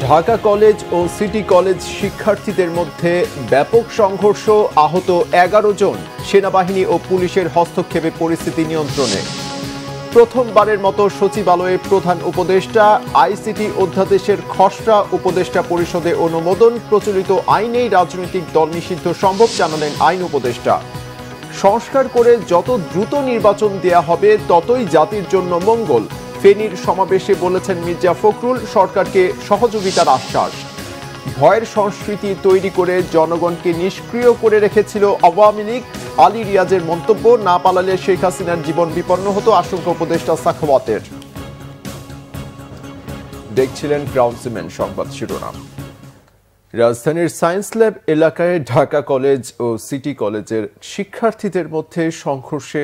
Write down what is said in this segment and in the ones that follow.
Dhaka college ও city college শিক্ষার্থীদের মধ্যে ব্যাপক সংঘর্ষ, আহত 11 জন। সেনাবাহিনী ও পুলিশের হস্তক্ষেপে পরিস্থিতি নিয়ন্ত্রণে। প্রথমবারের মতো সচিবালয়ে প্রধান উপদেষ্টা, আইসিটি অধ্যাদেশের খসড়া উপদেষ্টা পরিষদে অনুমোদন। প্রচলিত আইনেই রাজনৈতিক দল নিষিদ্ধ সম্ভব, জানালেন আইন উপদেষ্টা। সংস্কার করে যত দ্রুত নির্বাচন দেয়া হবে ততই জাতির জন্য মঙ্গল। ফেনীর সমাবেশে বলেছেন মির্জা ফখরুল, সরকারকে সহযোগিতার আশ্বাস। ভয়ের সংস্কৃতি তৈরি করে জনগণকে নিষ্ক্রিয় করে রেখেছিল আওয়ামী লীগ। আলী রিয়াজের মন্তব্য, না পালালে শেখ হাসিনার জীবন বিপন্ন হতো, আশঙ্কা উপদেষ্টা সাখাওয়াতের। দেখছিলেন ক্রাউন সিমেন্ট সংবাদ শিরোনাম। রাজধানীর সায়েন্স ল্যাব এলাকায় ঢাকা কলেজ ও সিটি কলেজের শিক্ষার্থীদের মধ্যে সংঘর্ষে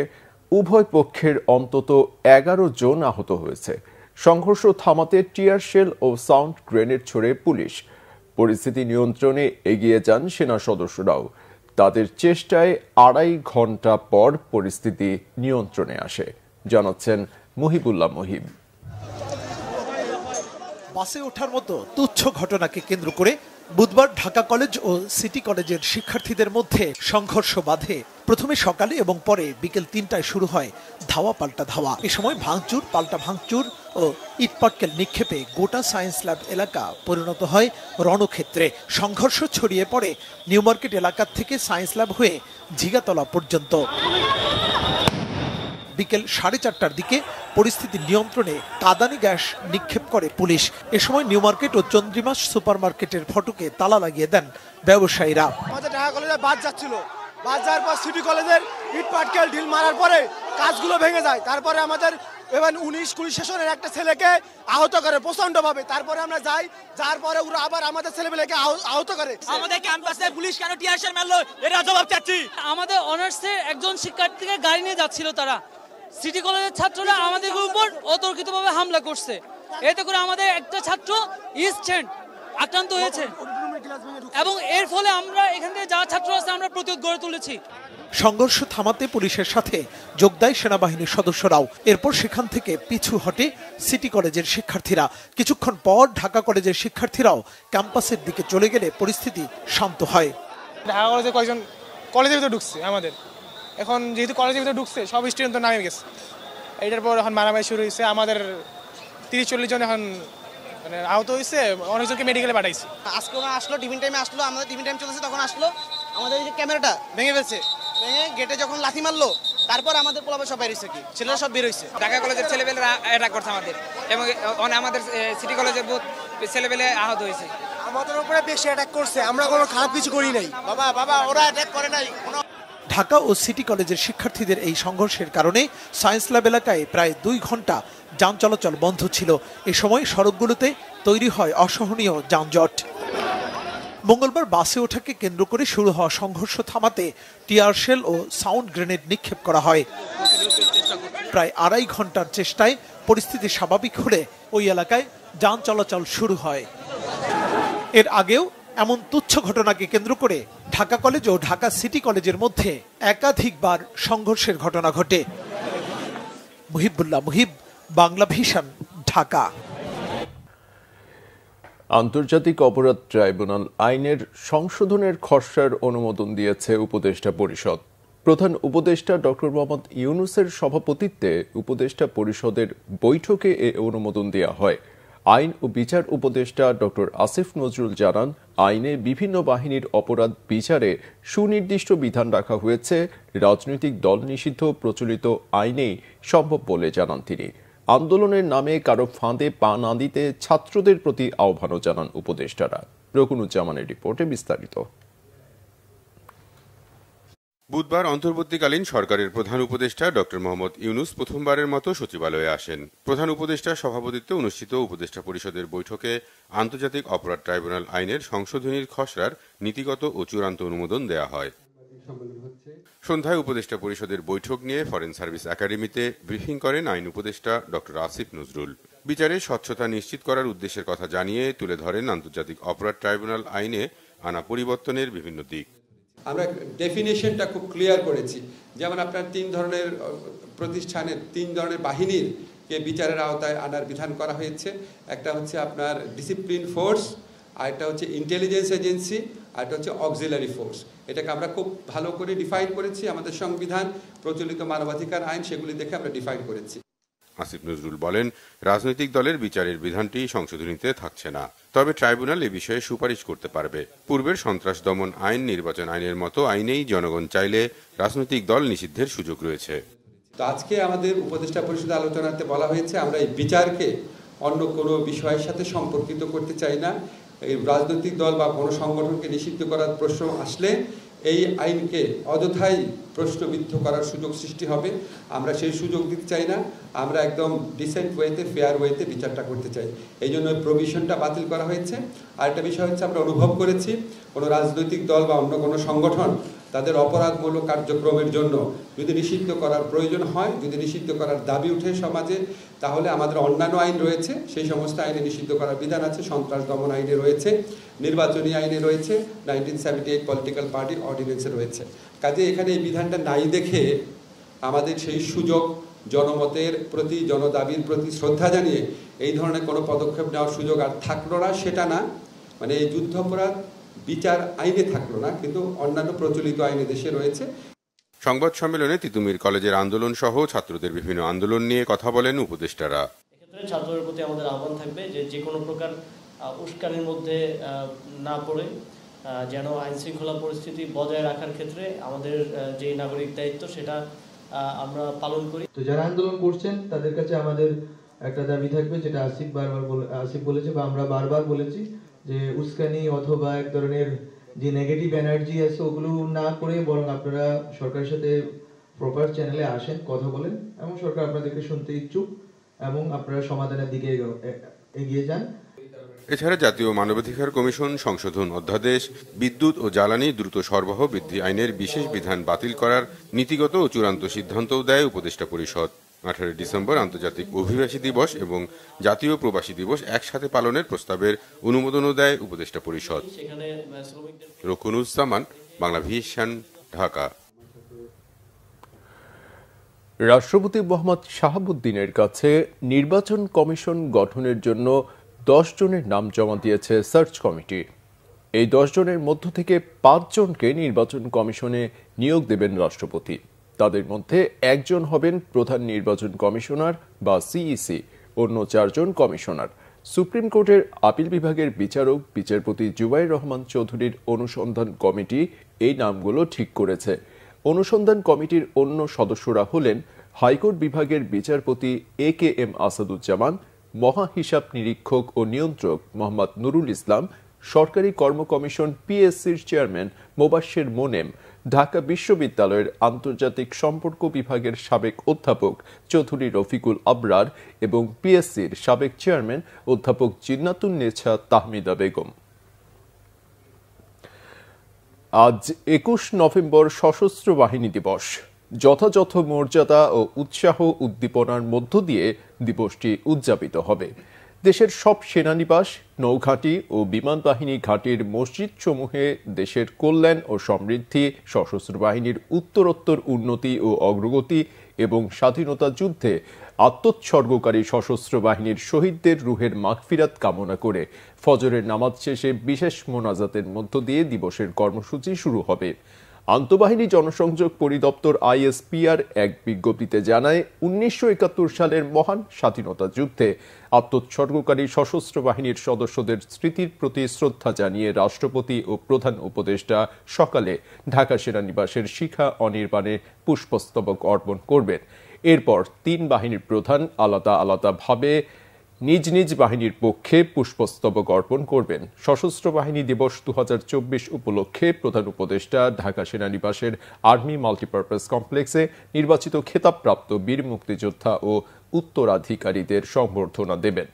উভয় পক্ষের অন্তত 11 জন আহত হয়েছে। সংঘর্ষ থামাতে টিয়ার শেল ও সাউন্ড গ্রেনেড ছড়ে পুলিশ। পরিস্থিতি নিয়ন্ত্রণে এগিয়ে যান সেনা সদস্যরাও। তাদের চেষ্টায় 2.5 ঘন্টা পর পরিস্থিতি নিয়ন্ত্রণে আসে, জানাচ্ছেন মুহিবুল্লাহ মুহিব। বাসে ওঠার মতো তুচ্ছ ঘটনাকে কেন্দ্র করে বুধবার ঢাকা কলেজ ও সিটি কলেজের শিক্ষার্থীদের মধ্যে সংঘর্ষ বাধে। প্রথমে সকালে এবং পরে বিকেল 3টায় শুরু হয় ধাওয়া পাল্টা ধাওয়া। এ সময় ভাঙচুর, পাল্টা ভাঙচুর ও ইটপাটকেল নিক্ষেপে গোটা সায়েন্স ল্যাব এলাকা পরিণত হয় রণক্ষেত্রে। সংঘর্ষ ছড়িয়ে পড়ে নিউ মার্কেট এলাকা থেকে সায়েন্স ল্যাব হয়ে ঝিগাতলা পর্যন্ত। বিকেল 4:30টার দিকে পরিস্থিতি নিয়ন্ত্রণে কাঁদানি গ্যাস নিক্ষেপ করে পুলিশ। এ সময় নিউ মার্কেট ও চন্দ্রিমাস সুপার মার্কেটের ফটকে তালা লাগিয়ে দেন ব্যবসায়ীরা। আমাদের ঢাকা কলেজে বাস যাচ্ছিল, বাস যাওয়ার পর সিটি কলেজের ইট পাটকেল ঢিল মারার পরে কাজগুলো ভেঙে যায়। তারপরে আমাদের এবার 19-20 সেশনের একটা ছেলেকে আহত করে প্রচন্ড ভাবে। তারপরে আমরা যার পরে ওরা আবার আমাদের ছেলেমেয়েকে আহত করে। আমাদের ক্যাম্পাসে পুলিশ কেন টিয়ার শেল মারলো, এটা জবাব চাচ্ছি। আমাদের অনার্সের একজন শিক্ষার্থীকে গাড়ি নিয়ে যাচ্ছিল, তারা সিটি কলেজের ছাত্ররা আমাদের উপর অতর্কিতভাবে হামলা করছে। এতে করে আমাদের একটা ছাত্র ইস্ট্যান্ড আক্রান্ত হয়েছে এবং এর ফলে আমরা এখান থেকে যারা ছাত্র আছে আমরা প্রতিরোধ গড়ে তুলেছি। সংঘর্ষ থামাতে পুলিশের সাথে যোগ দেয় সেনাবাহিনীর সদস্যরাও। এরপর সেখান থেকে পিছু হটে সিটি কলেজের শিক্ষার্থীরা। কিছুক্ষণ পর ঢাকা কলেজের শিক্ষার্থীরাও ক্যাম্পাসের দিকে চলে গেলে পরিস্থিতি শান্ত হয়। ঢাকা কলেজে কয়েকজন কলেজের ভিতরে ঢুকছে আমাদের। এখন যেহেতু কলেজের ভিতরে ঢুকছে, সব স্টুডেন্ট তো নামে গেছে। এইটার পর এখন মারামারি শুরু হয়েছে। আমাদের 30-40 জন এখন মানে আহত হয়েছে, অনেকজনকে মেডিকেলে পাঠাইছি। আজকে ওরা আসলো, টিফিন টাইমে আসলো, আমাদের টিফিন টাইম চলছে, তখন আসলো আমাদের এই যে ক্যামেরাটা ভেঙে ফেলছে। ভেঙে গেটে যখন লাথি মারলো, তারপর আমাদের পোলাপা সব বের হয়েছে, কি ছেলেরা সব বের হয়েছে। ঢাকা কলেজের ছেলেবেলেরা অ্যাটাক করছে আমাদের এবং আমাদের সিটি কলেজের বহুত ছেলেবেলে আহত হয়েছে। আমাদের উপরে বেশি অ্যাটাক করছে, আমরা কোনো খারাপ কিছু করি নাই। বাবা ওরা অ্যাটাক করে নাই। ঢাকা ও সিটি কলেজের শিক্ষার্থীদের এই সংঘর্ষের কারণে সায়েন্স ল্যাব এলাকায় প্রায় 2 ঘন্টা যান চলাচল বন্ধ ছিল। এ সময় সড়কগুলোতে তৈরি হয় অসহনীয় যানজট। মঙ্গলবার বাসে ওঠাকে কেন্দ্র করে শুরু হওয়া সংঘর্ষ থামাতে টিয়ার শেল ও সাউন্ড গ্রেনেড নিক্ষেপ করা হয়। প্রায় 2.5 ঘন্টার চেষ্টায় পরিস্থিতি স্বাভাবিক হলে ওই এলাকায় যান চলাচল শুরু হয়। এর আগেও এমন তুচ্ছ ঘটনাকে কেন্দ্র করে ঢাকা কলেজ ও ঢাকা সিটি কলেজের মধ্যে একাধিকবার সংঘর্ষের ঘটনা ঘটে। মুহিবুল্লাহ মুহিব, বাংলা ভিশন, ঢাকা। আন্তর্জাতিক অপরাধ ট্রাইব্যুনাল আইনের সংশোধনের খসড়ার অনুমোদন দিয়েছে উপদেষ্টা পরিষদ। প্রধান উপদেষ্টা ডক্টর মোহাম্মদ ইউনূসের সভাপতিত্বে উপদেষ্টা পরিষদের বৈঠকে এ অনুমোদন দেওয়া হয়। আইন ও বিচার উপদেষ্টা ডক্টর আসিফ নজরুল জানান, আইনে বিভিন্ন বাহিনীর অপরাধ বিচারে সুনির্দিষ্ট বিধান রাখা হয়েছে। রাজনৈতিক দল নিষিদ্ধ প্রচলিত আইনেই সম্ভব বলে জানান তিনি। আন্দোলনের নামে কারো ফাঁদে পা না দিতে ছাত্রদের প্রতি আহ্বানও জানান উপদেষ্টারা। রকুনুজ্জামানের রিপোর্টে বিস্তারিত। বুধবার অন্তর্বর্তীকালীন সরকারের প্রধান উপদেষ্টা ডক্টর মোহাম্মদ ইউনূস প্রথমবারের মতো সচিবালয়ে আসেন। প্রধান উপদেষ্টার সভাপতিত্বে অনুষ্ঠিত উপদেষ্টা পরিষদের বৈঠকে আন্তর্জাতিক অপরাধ ট্রাইব্যুনাল আইনের সংশোধনীর খসড়ার নীতিগত ও চূড়ান্ত অনুমোদন দেয়া হয়। সন্ধ্যায় উপদেষ্টা পরিষদের বৈঠক নিয়ে ফরেন সার্ভিস একাডেমিতে ব্রিফিং করেন আইন উপদেষ্টা ডক্টর আসিফ নজরুল। বিচারে স্বচ্ছতা নিশ্চিত করার উদ্দেশ্যের কথা জানিয়ে তুলে ধরেন আন্তর্জাতিক অপরাধ ট্রাইব্যুনাল আইনে আনা পরিবর্তনের বিভিন্ন দিক। আমরা ডেফিনেশনটা খুব ক্লিয়ার করেছি, যেমন আপনার 3 ধরনের প্রতিষ্ঠানের 3 ধরনের বাহিনীর কে বিচারের আওতায় আনার বিধান করা হয়েছে। একটা হচ্ছে আপনার ডিসিপ্লিন ফোর্স, আর একটা হচ্ছে ইন্টেলিজেন্স এজেন্সি, আর একটা হচ্ছে অক্সিলারি ফোর্স। এটাকে আমরা খুব ভালো করে ডিফাইন করেছি, আমাদের সংবিধান, প্রচলিত মানবাধিকার আইন সেগুলি দেখে আমরা ডিফাইন করেছি। আসিফ নজরুল বলেন, রাজনৈতিক দলের বিচারের বিধানটি সংশোধনীতে থাকছে না, তবে ট্রাইব্যুনাল এ বিষয়ে সুপারিশ করতে পারবে। পূর্বের সন্ত্রাস দমন আইন, নির্বাচন আইনের মতো আইনেই জনগণ চাইলে রাজনৈতিক দল নিষিদ্ধের সুযোগ রয়েছে। তো আজকে আমাদের উপদেষ্টা পরিষদ আলোচনাতে বলা হয়েছে আমরা এই বিচারকে অন্য কোনো বিষয়ের সাথে সম্পর্কিত করতে চাই না। এই রাজনৈতিক দল বা কোনো সংগঠনকে নিষিদ্ধ করার প্রশ্ন আসলে এই আইনকে অযথাই প্রশ্নবিদ্ধ করার সুযোগ সৃষ্টি হবে। আমরা সেই সুযোগ দিতে চাই না। আমরা একদম ডিসেন্ট ওয়েতে, ফেয়ার ওয়েতে বিচারটা করতে চাই। এই জন্য প্রভিশনটা বাতিল করা হয়েছে। আর একটা বিষয় হচ্ছে, আমরা অনুভব করেছি কোনো রাজনৈতিক দল বা অন্য কোনো সংগঠন তাদের অপরাধমূলক কার্যক্রমের জন্য যদি নিষিদ্ধ করার প্রয়োজন হয়, যদি নিষিদ্ধ করার দাবি উঠে সমাজে, তাহলে আমাদের অন্যান্য আইন রয়েছে, সেই সমস্ত আইনে নিষিদ্ধ করার বিধান আছে। সন্ত্রাস দমন আইনে রয়েছে, নির্বাচনী আইনে রয়েছে, 1978 পলিটিক্যাল পার্টি অর্ডিন্যান্সে রয়েছে। কাজে এখানে এই বিধানটা নাই দেখে আমাদের সেই সুযোগ, জনমতের প্রতি, জনদাবির প্রতি শ্রদ্ধা জানিয়ে এই ধরনের কোনো পদক্ষেপ নেওয়ার সুযোগ আর থাকলো না, সেটা না। মানে এই যুদ্ধাপরাধ বিচার আইনে থাকলো না, কিন্তু অন্যান্য প্রচলিত আইনে দেশে রয়েছে। সংবাদ সম্মেলনে তিতুমির কলেজের আন্দোলন সহ ছাত্রদের বিভিন্ন আন্দোলন নিয়ে কথা বলেন উপদেষ্টারা। এক্ষেত্রে ছাত্রদের প্রতি আমাদের আহ্বান থাকবে যে কোনো প্রকার উস্কানির মধ্যে না পড়ে যেন আইন শৃঙ্খলা পরিস্থিতি বজায় রাখার ক্ষেত্রে আমাদের যে নাগরিক দায়িত্ব সেটা আমরা পালন করি। তো যারা আন্দোলন করছেন তাদের কাছে আমাদের একটা দাবি থাকবে, যেটা আসিফ বলেছে বা আমরা বারবার বলেছি, যে উস্কানি অথবা এক ধরনের যে নেগেটিভ এনার্জি আছে ওগুলো না করে বরং আপনারা সরকারের সাথে প্রপার চ্যানেলে আসেন, কথা বলেন, এবং সরকার আপনাদেরকে শুনতে ইচ্ছুক এবং আপনারা সমাধানের দিকে এগিয়ে যান। এছাড়া জাতীয় মানবাধিকার কমিশন সংশোধন অধ্যাদেশ, বিদ্যুৎ ও জ্বালানি দ্রুত সরবরাহ বৃদ্ধি আইনের বিশেষ বিধান বাতিল করার নীতিগত ও চূড়ান্ত সিদ্ধান্তও দেয় উপদেষ্টা পরিষদ। 18 ডিসেম্বর আন্তর্জাতিক অভিবাসী দিবস এবং জাতীয় প্রবাসী দিবস একসাথে পালনের প্রস্তাবের অনুমোদনও দেয় উপদেষ্টা পরিষদ। রকুনুজ্জামান, বাংলা ভিশন, ঢাকা। রাষ্ট্রপতি মোহাম্মদ শাহাবুদ্দিনের কাছে নির্বাচন কমিশন গঠনের জন্য 10 জনের নাম জমা দিয়েছে সার্চ কমিটি। এই 10 জনের মধ্য থেকে 5 জনকে নির্বাচন কমিশনে নিয়োগ দেবেন রাষ্ট্রপতি। তাদের মধ্যে একজন হবেন প্রধান নির্বাচন কমিশনার বা সিইসি, অন্য 4 জন কমিশনার। সুপ্রিম কোর্টের আপিল বিভাগের বিচারক বিচারপতি জুবাইর রহমান চৌধুরীর অনুসন্ধান কমিটি এই নামগুলো ঠিক করেছে। অনুসন্ধান কমিটির অন্য সদস্যরা হলেন হাইকোর্ট বিভাগের বিচারপতি AKM আসাদুজ্জামান, মহা হিসাব নিরীক্ষক ও নিয়ন্ত্রক মোহাম্মদ নুরুল ইসলাম, সরকারি কর্ম কমিশন PSCর চেয়ারম্যান মোবাশ্বের মোনেম, ঢাকা বিশ্ববিদ্যালয়ের আন্তর্জাতিক সম্পর্ক বিভাগের সাবেক অধ্যাপক চৌধুরী রফিকুল আবরার এবং PSCর সাবেক চেয়ারম্যান অধ্যাপক জিন্নাতুন নেছা তাহমিদা বেগম। আজ 21 নভেম্বর সশস্ত্র বাহিনী দিবস। যথাযথ মর্যাদা ও উৎসাহ উদ্দীপনার মধ্য দিয়ে দিবসটি উদযাপিত হবে। দেশের সব সেনানিবাস, নৌঘাঁটি ও বিমান বাহিনী ঘাঁটির মসজিদ সমূহে দেশের কল্যাণ ও সমৃদ্ধি, সশস্ত্র বাহিনীর উত্তরোত্তর উন্নতি ও অগ্রগতি এবং স্বাধীনতা যুদ্ধে আত্মোৎসর্গকারী সশস্ত্র বাহিনীর শহীদদের রুহের মাগফিরাত কামনা করে ফজরের নামাজ শেষে বিশেষ মোনাজাতের মধ্য দিয়ে দিবসের কর্মসূচি শুরু হবে। আন্তঃবাহিনী জনসংযোগ পরিদপ্তর ISPR এক বিজ্ঞপ্তিতে জানায়, 1971 সালের মহান স্বাধীনতা যুদ্ধে আত্মোৎসর্গকারী সশস্ত্র বাহিনীর সদস্যদের স্মৃতির প্রতি শ্রদ্ধা জানিয়ে রাষ্ট্রপতি ও প্রধান উপদেষ্টা সকালে ঢাকা সেনানিবাসের শিখা অনির্বাণে পুষ্পস্তবক অর্পণ করবেন। এরপর 3 বাহিনীর প্রধান আলাদা আলাদাভাবে নিজ নিজ বাহিনীর পক্ষে পুষ্পস্তবক অর্পণ করবেন। সশস্ত্র বাহিনী দিবস 2024 উপলক্ষে প্রধান উপদেষ্টা ঢাকা সেনানিবাসের আর্মি মাল্টিপারপাস কমপ্লেক্সে নির্বাচিত খেতাবপ্রাপ্ত বীর মুক্তিযোদ্ধা ও উত্তরাধিকারীদের সংবর্ধনা দেবেন।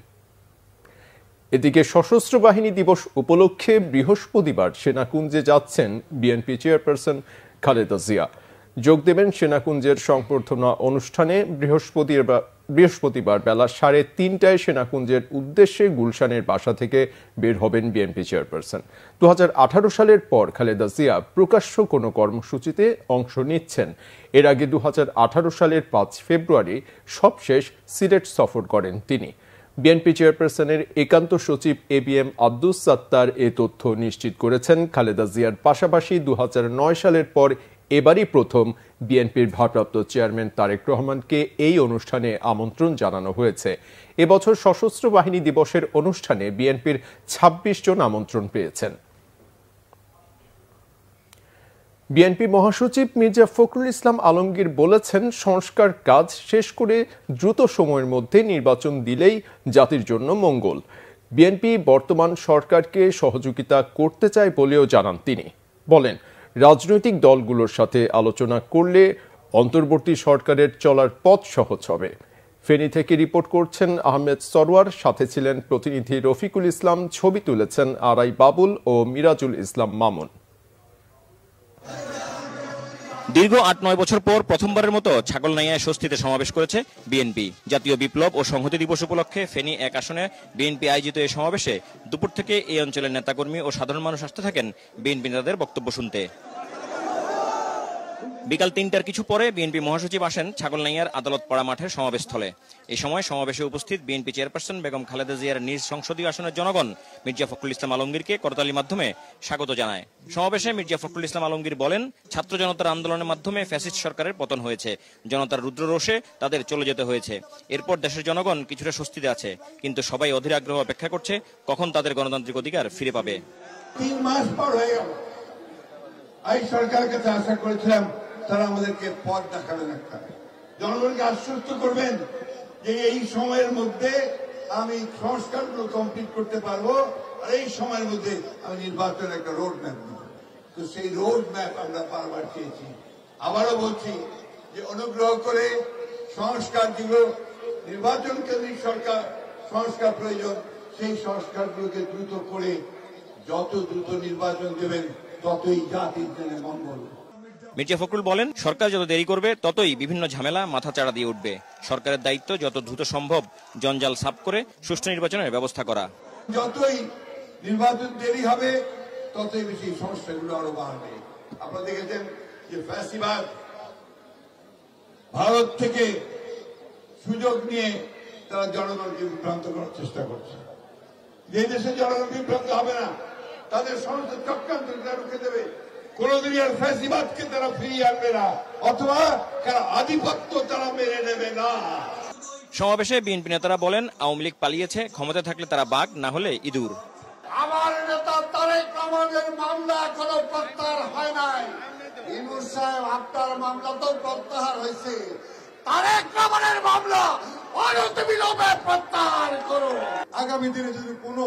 এদিকে সশস্ত্র বাহিনী দিবস উপলক্ষে বৃহস্পতিবার সেনাকুঞ্জে যাচ্ছেন বিএনপি চেয়ারপারসন খালেদা জিয়া। যোগ দেবেন সেনাকুঞ্জের সংবর্ধনা অনুষ্ঠানে বৃহস্পতিবার বেলা 3:30টায় সেনাকুঞ্জের উদ্দেশ্যে গুলশানের বাসা থেকে বের হবেন বিএনপি চেয়ারপারসন। 2018 সালের পর খালেদা জিয়া প্রকাশ্য কোনো কর্মসূচিতে অংশ নিচ্ছেন। এর আগে 2018 সালের 5 ফেব্রুয়ারি সবশেষ সিলেট সফর করেন তিনি। বিএনপি চেয়ারপারসনের একান্ত সচিব এবিএম আব্দুস সাত্তার এ তথ্য নিশ্চিত করেছেন। খালেদা জিয়ার পাশাপাশি 2009 সালের পর এবারই প্রথম বিএনপির ভারপ্রাপ্ত চেয়ারম্যান তারেক রহমানকে এই অনুষ্ঠানে আমন্ত্রণ জানানো হয়েছে। এবছর সশস্ত্র বাহিনী দিবসের অনুষ্ঠানে বিএনপির 26 জন আমন্ত্রণ পেয়েছেন। বিএনপি মহাসচিব মির্জা ফখরুল ইসলাম আলমগীর বলেছেন, সংস্কার কাজ শেষ করে দ্রুত সময়ের মধ্যে নির্বাচন দিলেই জাতির জন্য মঙ্গল। বিএনপি বর্তমান সরকারকে সহযোগিতা করতে চায় বলেও জানান তিনি। বলেন, রাজনৈতিক দলগুলোর সাথে আলোচনা করলে অন্তর্বর্তী সরকারের চলার পথ সহজ হবে। ফেনী থেকে রিপোর্ট করছেন আহমেদ সরওয়ার, সাথে ছিলেন প্রতিনিধি রফিকুল ইসলাম, ছবি তুলেছেন আরাই বাবুল ও মিরাজুল ইসলাম মামুন। দীর্ঘ 8-9 বছর পর প্রথমবারের মতো ছাগলনাইয়ায় স্বস্তিতে সমাবেশ করেছে বিএনপি। জাতীয় বিপ্লব ও সংহতি দিবস উপলক্ষে ফেনী 1 আসনে বিএনপি আয়োজিত এই সমাবেশে দুপুর থেকে এই অঞ্চলের নেতাকর্মী ও সাধারণ মানুষ আসতে থাকেন বিএনপি নেতাদের বক্তব্য শুনতে। বিকাল 3টার কিছু পরে বিএনপি মহাসচিব আসেন ছাগলনাইয়ার আদালত পাড়া মাঠের সমাবেশস্থলে। এই সময় সমাবেশে উপস্থিত বিএনপি চেয়ারপারসন বেগম খালেদা জিয়ার নিজ সংসদীয় আসনের জনগণ মির্জা ফখরুল ইসলাম আলমগীরকে করতালির মাধ্যমে স্বাগত জানায়। সমাবেশে মির্জা ফখরুল ইসলাম আলমগীর বলেন, ছাত্র জনতার আন্দোলনের মাধ্যমে ফ্যাসিস্ট সরকারের পতন হয়েছে, জনতার রুদ্ররোষে তাদের চলে যেতে হয়েছে। এরপর দেশের জনগণ কিছুটা স্বস্তিতে আছে, কিন্তু সবাই অধীর আগ্রহ অপেক্ষা করছে কখন তাদের গণতান্ত্রিক অধিকার ফিরে পাবে। 3 মাস পর হয়ে গেল, এই সরকারের কাছে আশা করেছিলাম তারা আমাদেরকে পথ দেখাবেন, একটা জনগণকে আশ্বস্ত করবেন যে এই সময়ের মধ্যে আমি সংস্কারগুলো কমপ্লিট করতে পারবো, আর এই সময়ের মধ্যে আমি নির্বাচনের একটা রোড ম্যাপ দেব। তো সেই রোড ম্যাপ আমরা বারবার চেয়েছি। আবারও বলছি যে অনুগ্রহ করে সংস্কার যেগুলো নির্বাচন কেন্দ্রিক সরকার সংস্কার প্রয়োজন, সেই সংস্কারগুলোকে দ্রুত করে যত দ্রুত নির্বাচন দেবেন ততই জাতির জন্য মঙ্গল। মির্জা ফখরুল বলেন, সরকার যত দেরি করবে ততই বিভিন্ন ঝামেলা মাথাচাড়া দিয়ে উঠবে। সরকারের দায়িত্ব যত দ্রুত সম্ভব জঞ্জাল সাফ করে সুষ্ঠু নির্বাচনের ব্যবস্থা করা। যতই নির্বাচন দেরি হবে ততই বেশি সমস্যাগুলো আরো বাড়বে। আপনারা দেখেছেন যে ফ্যাসিবাদ ভারত থেকে সুযোগ নিয়ে তারা জনগণকে বিভ্রান্ত করার চেষ্টা করছে। যে দেশে জনগণ বিভ্রান্ত হবে না, তাদের সমস্ত চক্রান্ত রুখে দেবে। কোনদিনই আর ফ্যাসিবাদকে তারা ফিরিয়ে আনবে না, অথবা কারা আধিপত্য তারা মেনে নেবে না। সমাবেশে বিএনপি নেতারা বলেন, আওয়ামী লীগ পালিয়েছে, ক্ষমতা থাকলে তারা বাঘ, না হলে ইঁদুর। আমার নেতা তারেক রহমানের মামলা এখনো প্রত্যাহার হয় নাই। ইউনূস সাহেব আপনার মামলা তো প্রত্যাহার হয়েছে, তারেক রহমানের মামলা অনতিবিলম্বে প্রত্যাহার করুন। আগামী দিনে যদি কোনো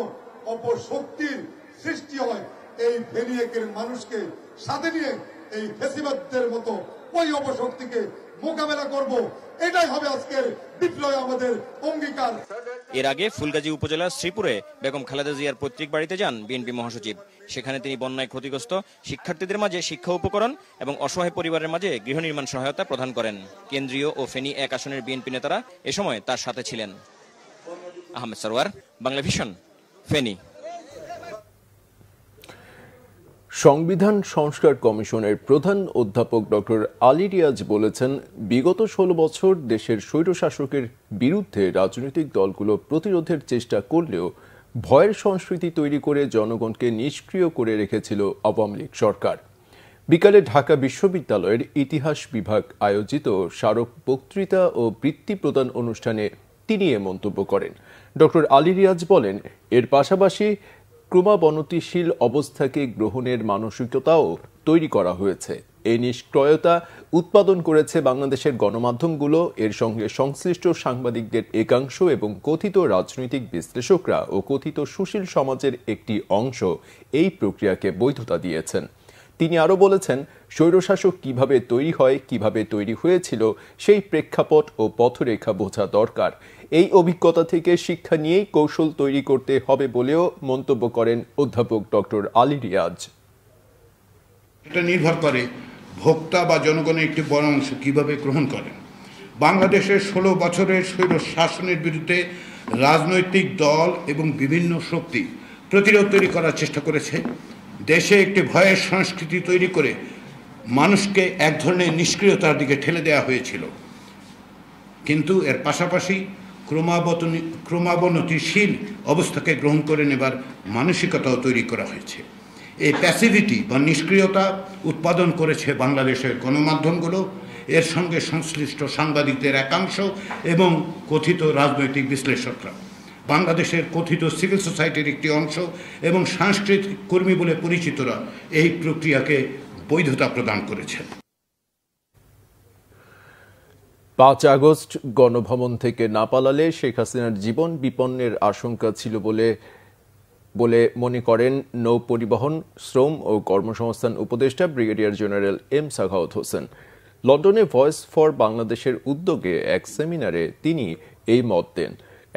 অপশক্তির সৃষ্টি হয়, এই ফেনী একের মানুষকে সাথে নিয়ে এই ফ্যাসিবাদদের মতো ওই অপশক্তিকে মোকাবেলা করব, এটাই হবে আজকের বিপ্লবে আমাদের অঙ্গীকার। এর আগে ফুলগাজী উপজেলার শ্রীপুরে বেগম খালেদা জিয়ার পৈতৃক বাড়িতে যান বিএনপি মহাসচিব। সেখানে তিনি বন্যায় ক্ষতিগ্রস্ত শিক্ষার্থীদের মাঝে শিক্ষা উপকরণ এবং অসহায় পরিবারের মাঝে গৃহ নির্মাণ সহায়তা প্রদান করেন। কেন্দ্রীয় ও ফেনী 1 আসনের বিএনপি নেতারা এ সময় তার সাথে ছিলেন। আহমেদ সরওয়ার, বাংলা ভিশন, ফেনী। সংবিধান সংস্কার কমিশনের প্রধান অধ্যাপক ডক্টর আলী রিয়াজ বলেছেন, বিগত 16 বছর দেশের স্বৈরশাসকের বিরুদ্ধে রাজনৈতিক দলগুলো প্রতিরোধের চেষ্টা করলেও ভয়ের সংস্কৃতি তৈরি করে জনগণকে নিষ্ক্রিয় করে রেখেছিল আওয়ামী লীগ সরকার। বিকালে ঢাকা বিশ্ববিদ্যালয়ের ইতিহাস বিভাগ আয়োজিত স্মারক বক্তৃতা ও বৃত্তি প্রদান অনুষ্ঠানে তিনি এ মন্তব্য করেন। ডক্টর আলী রিয়াজ বলেন, এর পাশাপাশি ক্রমাবনতিশীল অবস্থাকে গ্রহণের মানসিকতাও তৈরি করা হয়েছে। এই নিষ্ক্রিয়তা উৎপাদন করেছে বাংলাদেশের গণমাধ্যমগুলো, এর সঙ্গে সংশ্লিষ্ট সাংবাদিকদের একাংশ এবং কথিত রাজনৈতিক বিশ্লেষকরা ও কথিত সুশীল সমাজের একটি অংশ এই প্রক্রিয়াকে বৈধতা দিয়েছেন। তিনি আরও বলেছেন, স্বৈরশাসক কিভাবে তৈরি হয়, কিভাবে তৈরি হয়েছিল, সেই প্রেক্ষাপট ও পথরেখা বোঝা দরকার। এই অভিজ্ঞতা থেকে শিক্ষা নিয়েই কৌশল তৈরি করতে হবে বলেও মন্তব্য করেন অধ্যাপক ডক্টর আলী রিয়াজ। এটা নির্ভর করে ভোক্তা বা জনগণের একটি বড় অংশ কিভাবে গ্রহণ করেন। বাংলাদেশের 16 বছরের স্বৈর শাসনের বিরুদ্ধে রাজনৈতিক দল এবং বিভিন্ন শক্তি প্রতিরোধ তৈরি করার চেষ্টা করেছে। দেশে একটি ভয়ের সংস্কৃতি তৈরি করে মানুষকে এক ধরনের নিষ্ক্রিয়তার দিকে ঠেলে দেওয়া হয়েছিল, কিন্তু এর পাশাপাশি ক্রমাবনতিশীল অবস্থাকে গ্রহণ করে নেবার মানসিকতাও তৈরি করা হয়েছে। এই প্যাসিভিটি বা নিষ্ক্রিয়তা উৎপাদন করেছে বাংলাদেশের গণমাধ্যমগুলো, এর সঙ্গে সংশ্লিষ্ট সাংবাদিকদের একাংশ এবং কথিত রাজনৈতিক বিশ্লেষকরা। বাংলাদেশের কথিত সিভিল সোসাইটির একটি অংশ এবং সাংস্কৃতিক কর্মী বলে পরিচিতরা এই প্রক্রিয়াকে বৈধতা প্রদান করেছেন। 5 আগস্ট গণভবন থেকে না পালালে শেখ হাসিনার জীবন বিপন্নের আশঙ্কা ছিল বলে মনে করেন নৌ পরিবহন, শ্রম ও কর্মসংস্থান উপদেষ্টা brigadier general M Sakhawat Hossain. লন্ডনে ভয়েস ফর বাংলাদেশের উদ্যোগে এক সেমিনারে তিনি এই মত দেন।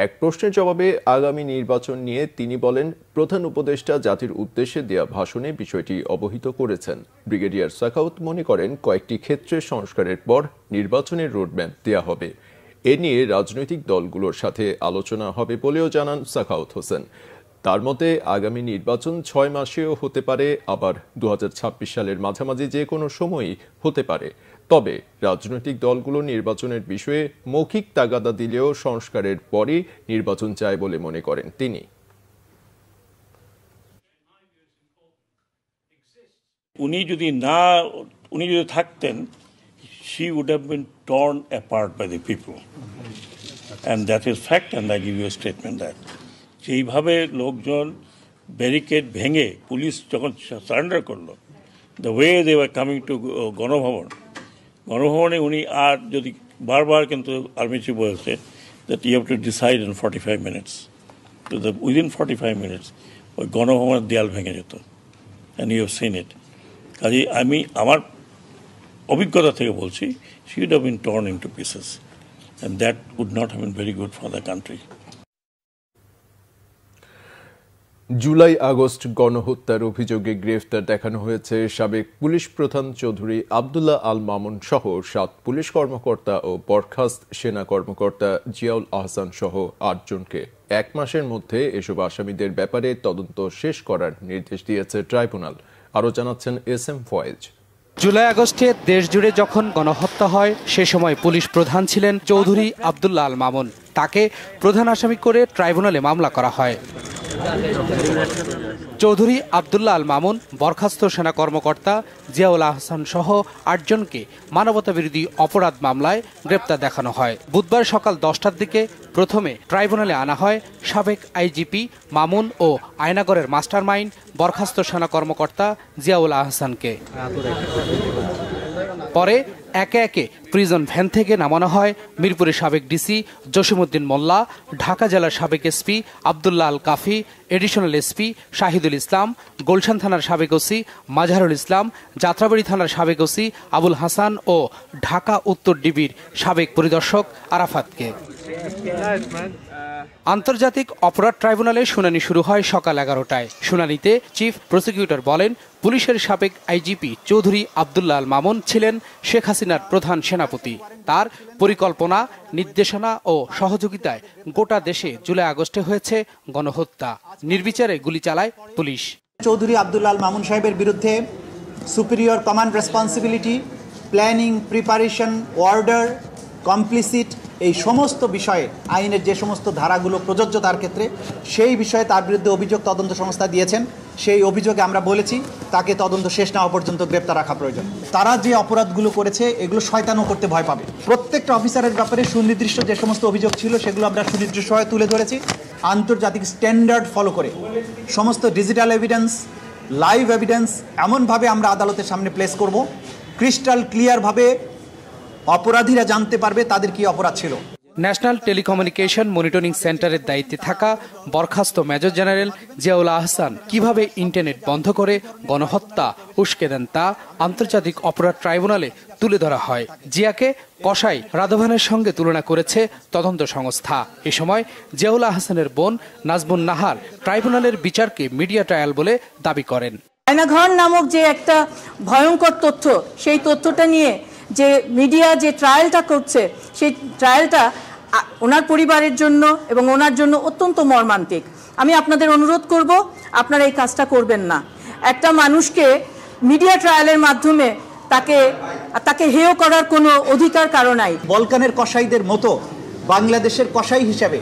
এক প্রশ্নের জবাবে আগামী নির্বাচন নিয়ে তিনি বলেন, প্রধান উপদেষ্টা জাতির উদ্দেশ্যে দেয়া ভাষণে বিষয়টি অবহিত করেছেন। ব্রিগেডিয়ার সাখাওয়াত মনে করেন, কয়েকটি ক্ষেত্রে সংস্কারের পর নির্বাচনের রোডম্যাপ দেয়া হবে। এ নিয়ে রাজনৈতিক দলগুলোর সাথে আলোচনা হবে বলেও জানান সাখাওয়াত হোসেন। তার মতে আগামী নির্বাচন 6 মাসেও হতে পারে, আবার 2026 সালের মাঝামাঝি যে কোনো সময়ই হতে পারে। তবে রাজনৈতিক দলগুলো নির্বাচনের বিষয়ে মৌখিক তাগাদা দিলেও সংস্কারের পরই নির্বাচন চায় বলে মনে করেন তিনি। উনি যদি থাকতেন, she would have been torn apart by the people, and that is fact, and I give you a statement that যেইভাবে লোকজন ব্যারিকেড ভেঙে পুলিশ যখন সারেন্ডার করলো, the way they were coming to গণভবনে উনি আর যদি বারবার কিন্তু আর্মি চিফ বলছে that you have to decide in 45 minutes, তো within 45 minutes ওই গণভবনের দেয়াল ভেঙে যেত, and you have seen it. কাজে আমি আমার অভিজ্ঞতা থেকে বলছি, she would have been torn into pieces, and that would not have been very good for the country. July August গণহত্যার অভিযোগে গ্রেফতার দেখানো হয়েছে সাবেক পুলিশ প্রধান চৌধুরী আব্দুল্লাহ আল মামুন সহ 7 পুলিশ কর্মকর্তা ও বরখাস্ত সেনা কর্মকর্তা জিয়াউল আহসান সহ 8 জনকে 1 মাসের মধ্যে এসব আসামিদের ব্যাপারে তদন্ত শেষ করার নির্দেশ দিয়েছে ট্রাইব্যুনাল। আরও জানাচ্ছেন SM ফয়েজ। জুলাই আগস্টে দেশ জুড়ে যখন গণহত্যা হয়, সে সময় পুলিশ প্রধান ছিলেন চৌধুরী আব্দুল্লাহ আল মামুন। তাকে প্রধান আসামি করে ট্রাইব্যুনালে মামলা করা হয়। চৌধুরী আব্দুল্লাহ আল মামুন বরখাস্ত সেনা কর্মকর্তা জিয়াউল আহসান সহ 8 জনকে মানবতাবিরোধী অপরাধ মামলায় গ্রেপ্তার দেখানো হয়। বুধবার সকাল 10টার দিকে প্রথমে ট্রাইব্যুনালে আনা হয় সাবেক আইজিপি মামুন ও আয়নাগরের মাস্টারমাইন্ড বরখাস্ত সেনা কর্মকর্তা জিয়াউল আহসানকে। পরে একে একে প্রিজন ভ্যান থেকে নামানো হয় মিরপুরের সাবেক ডিসি জসিমউদ্দিন মোল্লা, ঢাকা জেলার সাবেক এসপি আব্দুল্লাহ আল কাফি, এডিশনাল এসপি শাহিদুল ইসলাম, গুলশান থানার সাবেক ওসি মাজহারুল ইসলাম, যাত্রাবাড়ি থানার সাবেক ওসি আবুল হাসান ও ঢাকা উত্তর ডিবির সাবেক পরিদর্শক আরাফাতকে। আন্তর্জাতিক অপরাধ ট্রাইব্যুনালে শুনানি শুরু হয় সকাল 11টায়। শুনানিতে চিফ প্রসিকিউটর বলেন, পুলিশের সাবেক আইজিপি চৌধুরী আব্দুল্লাহ আল মামুন ছিলেন শেখ হাসিনার প্রধান সেনাপতি। তার পরিকল্পনা, নির্দেশনা ও সহযোগিতায় গোটা দেশে জুলাই আগস্টে হয়েছে গণহত্যা। নির্বিচারে গুলি চালায় পুলিশ। চৌধুরী আব্দুল্লাহ আল মামুন সাহেবের বিরুদ্ধে superior command responsibility, planning, preparation, order, complicit, এই সমস্ত বিষয়ে আইনের যে সমস্ত ধারাগুলো প্রযোজ্য তার ক্ষেত্রে সেই বিষয়ে তার বিরুদ্ধে অভিযোগ তদন্ত সংস্থা দিয়েছেন। সেই অভিযোগে আমরা বলেছি তাকে তদন্ত শেষ না হওয়া পর্যন্ত গ্রেপ্তার রাখা প্রয়োজন। তারা যে অপরাধগুলো করেছে এগুলো শয়তানও করতে ভয় পাবে। প্রত্যেকটা অফিসারের ব্যাপারে সুনির্দিষ্ট যে সমস্ত অভিযোগ ছিল সেগুলো আমরা সুনির্দিষ্টভাবে তুলে ধরেছি, আন্তর্জাতিক স্ট্যান্ডার্ড ফলো করে। সমস্ত ডিজিটাল এভিডেন্স, লাইভ এভিডেন্স এমনভাবে আমরা আদালতের সামনে প্লেস করব, ক্রিস্টাল ক্লিয়ারভাবে অপরাধীরা জানতে পারবে তাদের কি অপরাধ ছিল। ন্যাশনাল টেলিকমিউনিকেশন মনিটরিং সেন্টারের দায়িত্বে থাকা বরখাস্ত মেজর জেনারেল জিয়াউল আহসান কিভাবে ইন্টারনেট বন্ধ করে গণহত্যা উস্কে দেন তা আন্তর্জাতিক অপরাধ ট্রাইব্যুনালে তুলে ধরা হয়। জিয়াকে কসাই রাদভানের সঙ্গে তুলনা করেছে তদন্ত সংস্থা। এ সময় জিয়াউল আহসানের বোন নাজমুন নাহার ট্রাইব্যুনালের বিচারকে মিডিয়া ট্রায়াল বলে দাবি করেন। আয়নাঘর নামক যে একটা ভয়ঙ্কর তথ্য, সেই তথ্যটা নিয়ে যে মিডিয়া যে ট্রায়ালটা করছে সেই ট্রায়ালটা ওনার পরিবারের জন্য এবং ওনার জন্য অত্যন্ত মর্মান্তিক। আমি আপনাদের অনুরোধ করব আপনারা এই কাজটা করবেন না। একটা মানুষকে মিডিয়া ট্রায়ালের মাধ্যমে তাকে হেয় করার কোনো অধিকার কারো নাই। বলকানের কসাইদের মতো বাংলাদেশের কসাই হিসেবে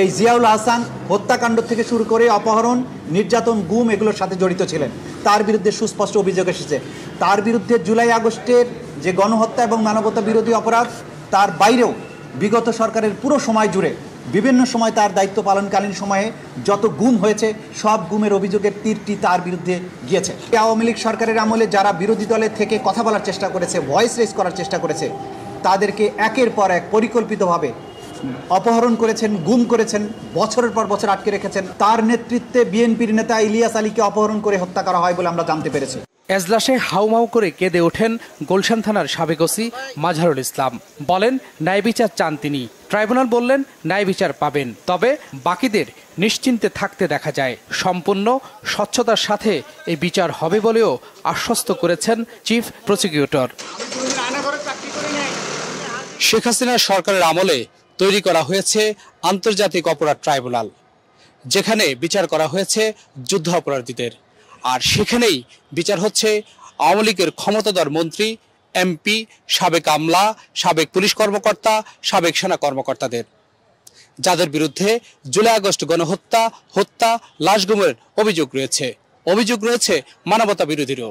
এই জিয়াউল আহসান হত্যাকাণ্ড থেকে শুরু করে অপহরণ, নির্যাতন, গুম এগুলোর সাথে জড়িত ছিলেন। তার বিরুদ্ধে সুস্পষ্ট অভিযোগ এসেছে। তার বিরুদ্ধে জুলাই আগস্টের যে গণহত্যা এবং মানবতা বিরোধী অপরাধ, তার বাইরেও বিগত সরকারের পুরো সময় জুড়ে বিভিন্ন সময় তার দায়িত্ব পালনকালীন সময়ে যত গুম হয়েছে সব গুমের অভিযোগের তীরটি তার বিরুদ্ধে গিয়েছে। আওয়ামী লীগ সরকারের আমলে যারা বিরোধী দলের থেকে কথা বলার চেষ্টা করেছে, ভয়েস রেজ করার চেষ্টা করেছে, তাদেরকে একের পর এক পরিকল্পিতভাবে অপহরণ করেছেন, গুম করেছেন, বছরের পর বছর আটকে রেখেছেন। তার নেতৃত্বে বিএনপির নেতা ইলিয়াস আলীকে অপহরণ করে হত্যা করা হয় বলে আমরা জানতে পেরেছি। এজলাসে হাউমাউ করে কেঁদে ওঠেন গুলশান থানার সাবেক ওসি মাজহারুল ইসলাম। বলেন ন্যায় বিচার চান তিনি। ট্রাইব্যুনাল বললেন ন্যায় বিচার পাবেন, তবে বাকিদের নিশ্চিন্তে থাকতে দেখা যায়। সম্পূর্ণ স্বচ্ছতার সাথে এই বিচার হবে বলেও আশ্বস্ত করেছেন চিফ প্রসিকিউটর। শেখ হাসিনার সরকারের আমলে তৈরি করা হয়েছে আন্তর্জাতিক অপরাধ ট্রাইব্যুনাল, যেখানে বিচার করা হয়েছে যুদ্ধ অপরাধীদের। আর সেখানেই বিচার হচ্ছে আওয়ামী লীগের ক্ষমতাধর মন্ত্রী, এমপি, সাবেক আমলা, সাবেক পুলিশ কর্মকর্তা, সাবেক সেনা কর্মকর্তাদের, যাদের বিরুদ্ধে জুলাই আগস্ট গণহত্যা, হত্যা, লাশ গুমের অভিযোগ রয়েছে মানবতা বিরোধীরও।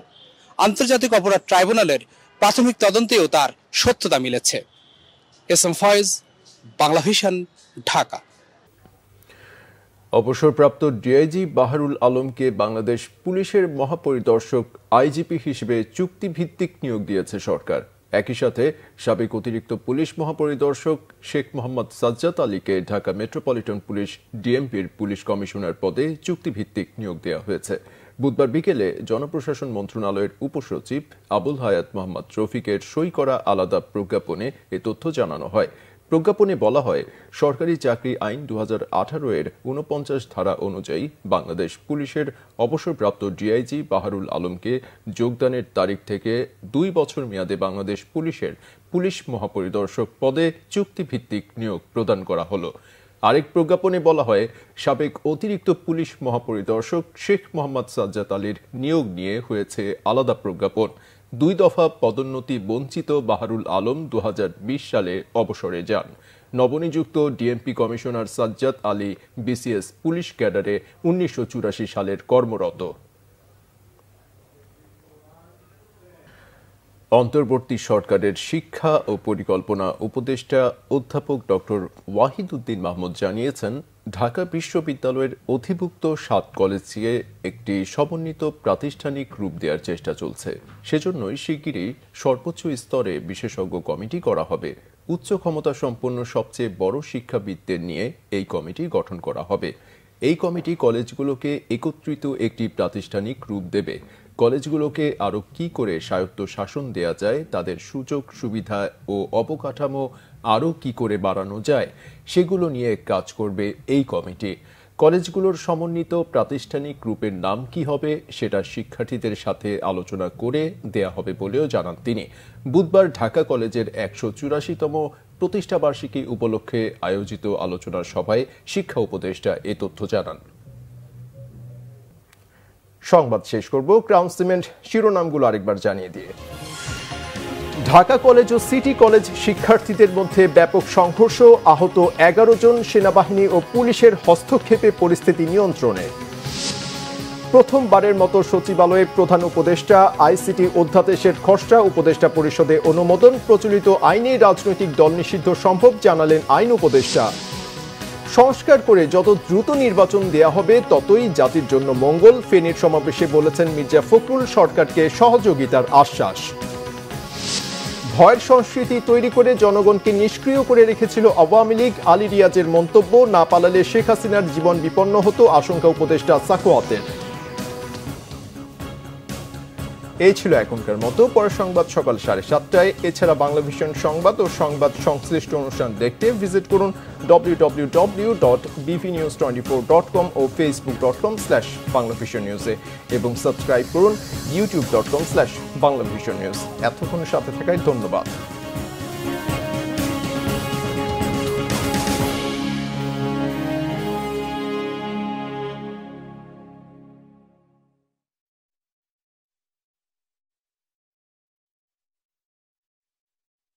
আন্তর্জাতিক অপরাধ ট্রাইব্যুনালের প্রাথমিক তদন্তেও তার সত্যতা মিলেছে। SM Faiz, Bangla Vision, Dhaka. অবসরপ্রাপ্ত ডিআইজি বাহারুল আলমকে বাংলাদেশ পুলিশের মহাপরিদর্শক আইজিপি হিসেবে চুক্তিভিত্তিক নিয়োগ দিয়েছে সরকার। একই সাথে সাবেক অতিরিক্ত পুলিশ মহাপরিদর্শক শেখ মোহাম্মদ সাজ্জাদ আলীকে ঢাকা মেট্রোপলিটন পুলিশ ডিএমপির পুলিশ কমিশনার পদে চুক্তিভিত্তিক নিয়োগ দেওয়া হয়েছে। বুধবার বিকেলে জনপ্রশাসন মন্ত্রণালয়ের উপসচিব আবুল হায়াত মোহাম্মদ রফিকের সই করা আলাদা প্রজ্ঞাপনে এ তথ্য জানানো হয়। প্রজ্ঞাপনে বলা হয়, সরকারি চাকরি আইন 2018 এর 49 ধারা অনুযায়ী বাংলাদেশ পুলিশের অবসরপ্রাপ্ত ডিআইজি বাহারুল আলমকে যোগদানের তারিখ থেকে 2 বছর মেয়াদে বাংলাদেশ পুলিশের পুলিশ মহাপরিদর্শক পদে চুক্তিভিত্তিক নিয়োগ প্রদান করা হলো। আরেক প্রজ্ঞাপনে বলা হয়, সাবেক অতিরিক্ত পুলিশ মহাপরিদর্শক শেখ মোহাম্মদ সাজ্জাদ আলীর নিয়োগ নিয়ে হয়েছে আলাদা প্রজ্ঞাপন। 2 দফা পদোন্নতি বঞ্চিত বাহারুল আলম 2020 সালে অবসরে যান। নবনিযুক্ত DMP commissioner Sajjad Ali BCS police ক্যাডারে 1984 সালের কর্মরত। অন্তর্বর্তী সরকারের শিক্ষা ও পরিকল্পনা উপদেষ্টা অধ্যাপক ডক্টর ওয়াহিদুদ্দিন মাহমুদ জানিয়েছেন, ঢাকা বিশ্ববিদ্যালয়ের অধিভুক্ত 7 কলেজকে একটি সমন্বিত প্রাতিষ্ঠানিক রূপ দেওয়ার চেষ্টা চলছে। সেজন্যই শিগগিরই সর্বোচ্চ স্তরে বিশেষজ্ঞ কমিটি করা হবে। উচ্চ ক্ষমতা সম্পন্ন সবচেয়ে বড় শিক্ষাবিদদের নিয়ে এই কমিটি গঠন করা হবে। এই কমিটি কলেজগুলোকে একত্রিত একটি প্রাতিষ্ঠানিক রূপ দেবে। কলেজগুলোকে আরও কি করে স্বায়ত্ত শাসন দেয়া যায়, তাদের সুযোগ সুবিধা ও অবকাঠামো আরও কি করে বাড়ানো যায়, সেগুলো নিয়ে কাজ করবে এই কমিটি। কলেজগুলোর সমন্বিত প্রাতিষ্ঠানিক রূপের নাম কি হবে সেটা শিক্ষার্থীদের সাথে আলোচনা করে দেয়া হবে বলেও জানান তিনি। বুধবার ঢাকা কলেজের 184তম প্রতিষ্ঠাবার্ষিকী উপলক্ষে আয়োজিত আলোচনা সভায় শিক্ষা উপদেষ্টা এ তথ্য জানান। সংবাদ শেষ করব ক্রাউন সিমেন্ট শিরোনামগুলো আরেকবার জানিয়ে দিয়ে। ঢাকা কলেজ ও সিটি কলেজ শিক্ষার্থীদের মধ্যে ব্যাপক সংঘর্ষ, আহত 11 জন, সেনাবাহিনী ও পুলিশের হস্তক্ষেপে পরিস্থিতি নিয়ন্ত্রণে। প্রথমবারের মতো সচিবালয়ে প্রধান উপদেষ্টা আইসিটি অধ্যাদেশের খসড়া উপদেষ্টা পরিষদে অনুমোদন, প্রচলিত আইনে রাজনৈতিক দল নিষিদ্ধ সম্ভব জানালেন আইন উপদেষ্টা। সংস্কার করে যত দ্রুত নির্বাচন দেয়া হবে ততই জাতির জন্য মঙ্গল, ফেনীর সমাবেশে বলেছেন মির্জা ফখরুল, সরকারকে সহযোগিতার আশ্বাস। ভয়ের সংস্কৃতি তৈরি করে জনগণকে নিষ্ক্রিয় করে রেখেছিল আওয়ামী লীগ, আলী রিয়াজের মন্তব্য, না পালালে শেখ হাসিনার জীবন বিপন্ন হতো, আশঙ্কা উপদেষ্টা সাখোয়াতের। এই ছিল এখনকার মতো। পরের সংবাদ সকাল 7:30টায়। এছাড়া বাংলা ভিশন সংবাদ ও সংবাদ সংশ্লিষ্ট অনুষ্ঠান দেখতে ভিজিট করুন www.bvnews24.com ও facebook.com/banglavisionnews এবং সাবস্ক্রাইব করুন youtube.com/banglavisionnews। এতক্ষণ সাথে থাকায় ধন্যবাদ।